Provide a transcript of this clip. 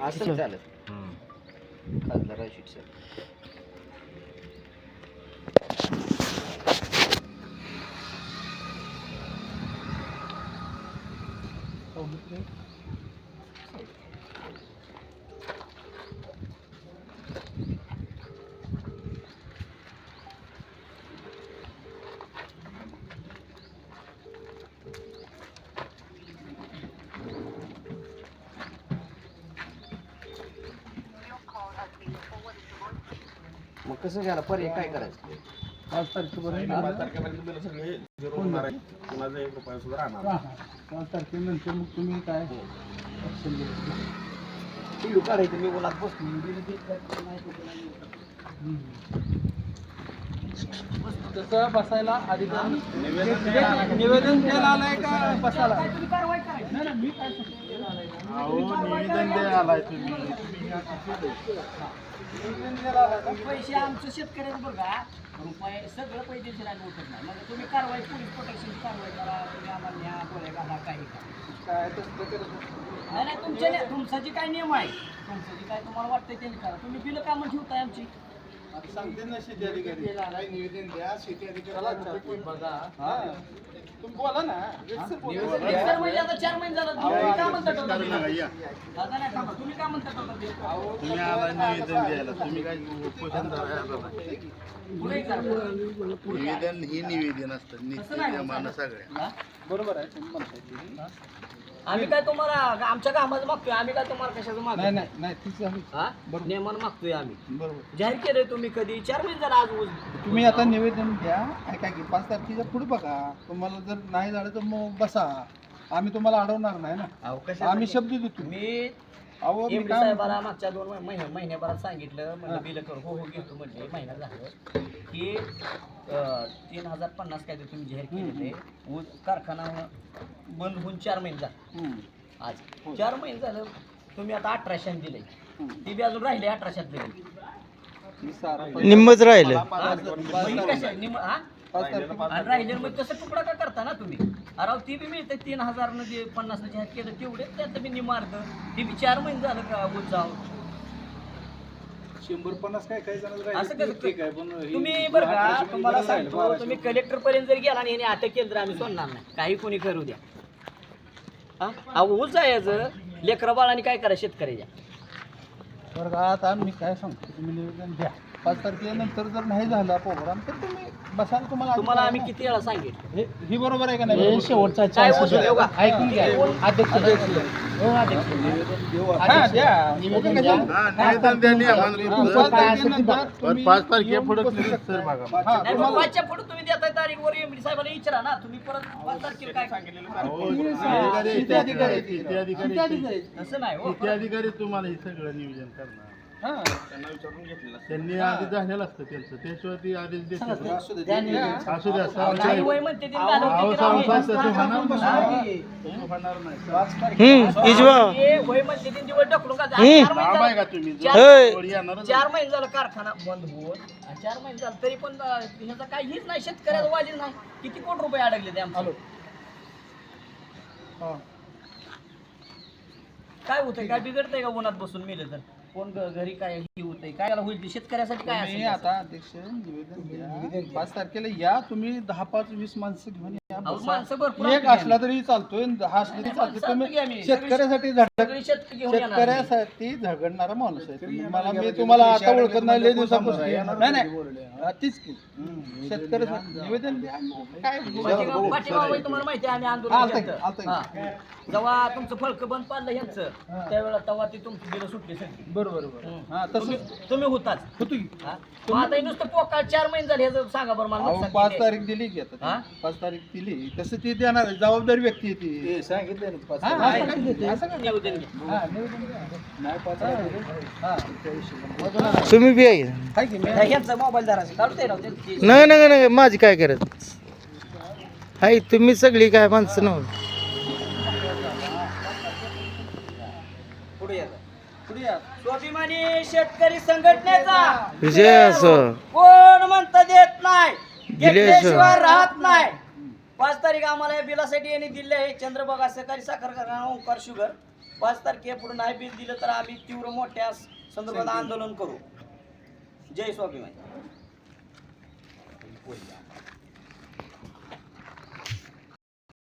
असं चालत खासदार राशीद सर. मग कसं घ्यायला पर्याय काय करायचं? 5 तारखेपर्यंत 5 तारखेपर्यंत बिल सगळे झिरो होणार आहे. कुणाचा 1 रुपया सुद्धा राहणार नाही. 5 तारखेनंतर मग तुम्ही काय ॲक्शन घ्यायचं? पिलू काढायचं मी बोलात बसतो बिल नाही तसं बसायला अधिकार निवेदन द्यायला आलाय का बसायला? नाही मी काय निवेदन द्यायला आलाय तुम्ही. पैसे आमचं शेतकऱ्याचं बघा रुपये सगळं पैसे दिलायला उठत नाही मग तुम्ही कारवाई पोलीस प्रोटेक्शन कारवाई करा तुम्ही आम्हाला न्या गोळ्या घाला काही काय तसं करत नाही नाही तुमच्या तुमचा जे काय नियम आहे तुमचं जे काय तुम्हाला वाटतंय ते करा तुम्ही बिलं का मग ठेवताय आमची सांगते ना शेती अधिकारी काय निवेदन द्या शेती अधिकारी बघा तुम्ही बोला ना सर म्हणजे आता 4 महिने झालं तुम्ही का म्हणता टोटल दादा नाही थांबा तुम्ही का म्हणता टोटल तुम्ही आला निवेदन द्यायला तुम्ही काय उपोषण पुढे करा निवेदन ही निवेदन असतं नियमानं सगळ्या. बरोबर आहे तुम्ही म्हणताय आम्ही काय तुम्हाला आमच्या कामाचं मागतोय आम्ही काय तुम्हाला कशाचं नाही मागतोय नाही नाही तीच झाली हा नियमन मागतोय आम्ही बरोबर. जाहीर केलंय तुम्ही कधी 4 महिने झालं आज तुम्ही आता निवेदन द्या काय की 5 तारखेच्या पुढे बघा तुम्हाला जर नाही झालं तर मग बसा आम्ही तुम्हाला अडवणार नाही ना आम्ही शब्द देतो मी अहो मी एमडी काय साहेबाला मागच्या 2 महिन्याभरात सांगितलं म्हणलं बिल करू हो हो घेतो म्हणजे महिना झालं की 3050 काय ते तुम्ही जाहीर केले ते ऊस कारखाना बंद होऊन 4 महिने झाले आज 4 महिने झालं तुम्ही आता 1800 दिले ती बी अजून राहिले 1800 दिले निम्मच राहिलं. आणि राहिले मग तसं तुकडा का करता ना तुम्ही अरे ती बी मिळते 3000 न 50 न जाहीर केलं तेवढे त्यात बी निमार्ग ती बी 4 महिने झालं का ऊस जाऊन 150 काय काय जण असं कसं तुम्ही बरं का तुम्हाला सांगतो तुम्ही कलेक्टर पर्यंत जर गेला आणि याने अटक केली तर आम्ही सोडणार नाही काही कोणी करू द्या हा अहो ऊस जायचं लेकरं बाळांनी काय करा शेतकऱ्याच्या बरं का आता मी काय सांगतो तुम्ही निवेदन द्या 5 तारखेनंतर जर नाही झाला प्रोग्राम तर तुम्ही बसायला तुम्हाला आम्ही किती वेळा सांगितलं ही बरोबर आहे का नाही शेवटचा काय उचल देऊ का? ऐकून घ्या अध्यक्ष हा, द्या. निवेदन द्या नियमानं. 5 तारखे पुढे सर बघा. हा, नाही तुम्हाला- मग 5च्या पुढे तुम्ही देताय तारीखवर एमडी साहेबाला विचारा ना तुम्ही परत 5 तारखेला काय सांगितलेलं किती अधिकारी आहेत? किती अधिकारी तसं नाही हो किती अधिकारी तुम्हाला हे सगळं नियोजन करणार हा. त्यांनी आधी झालेलं असतं त्यांचं त्याशिवाय ती आधीच देतात. असू द्या नाही वय म्हणते ते घालवते अहो, ते संसार राहू. तसं होणार नाही. तसं होणार नाही. इजवा ते वय म्हणते ते दिवस ढकलून का हम्म. 4 महिने काम आहे झालं. का तुम्ही होय. जोडी येणारच 4 महिने झालं कारखाना बंद होऊन आणि 4 महिने झालं तरी पण ह्याचा काही हीच नाही शेतकऱ्याचा वालीच नाही किती कोटी रुपये अडकले ते आमचे हा. काय होतंय काय बिघडतंय का उन्हात बसून मेलं तर कोण घरी काय हे होतंय काय याला होईल शेतकऱ्यासाठी काय तुम्ही असेल आता अध्यक्ष निवेदन द्या 5 तारखेला या तुम्ही 10-5-20 माणसं घेऊन या अहो, बसा. माणसं भरपूर एक आणतो असला तरी चालतोय 10 असले तरी चालतोय चालतो की आम्ही. तुम्ही शेतकऱ्यासाठी सगळी शेतकरी घेऊन येणार आम्ही. शेतकऱ्यासाठी झगडणारा माणूस आहे तुम्हाला मी तुम्हाला आता ओळखत नाही लय दिवसापासून नाही नाही हा, तीच की शेतकऱ्यासाठी निवेदन द्या काय पाठीमागं तुम्हाला माहिती आहे आम्ही आंदोलन आलतंय, केलं. आलतंय. हा. जेव्हा तुमचं फळकं बंद पाडलं ह्यांचं त्यावेळेला तेव्हा ती तुमची बिलं सुटली सगळी बरोबर हा तसं तुम्ही होताच होतो की हा? मग आता हे नुसतं पोकाळ 4 महिने झाले ह्याचं सांगा बरं मला अहो, नुकसान 5 किती आहे? तारीख दिली की आता हा? 5 तारीख दिली तसं ती देणार आहे. जबाबदारी व्यक्ती आहे ती सांगितलं ना 5 हा, असं काय देते? असं काय निवेदन घ्या. हा, निवेदन द्या. नाही 5 तारीख हा. तुम्ही बी आहे हाय की मी ह्यांचा मोबाईल धरायचा काढू दे राव ते. नाही नाही नाही माझी काय करत हाय तुम्ही सगळी काय माणसं नव्हतं पुढे या. पुढे या. स्वाभिमानी शेतकरी संघटनेचा विजय असो कोण म्हणता देत नाही दिले असं. घेतल्याशिवाय राहत नाही 5 तारीख आम्हाला या बिलासाठी यांनी दिले आहे चंद्रभागा सहकारी साखर कारखाना ओंकार शुगर 5 तारखेपुढे नाही बिल दिलं तर आम्ही तीव्र मोठ्या संदर्भात आंदोलन करू. जय स्वाभिमान.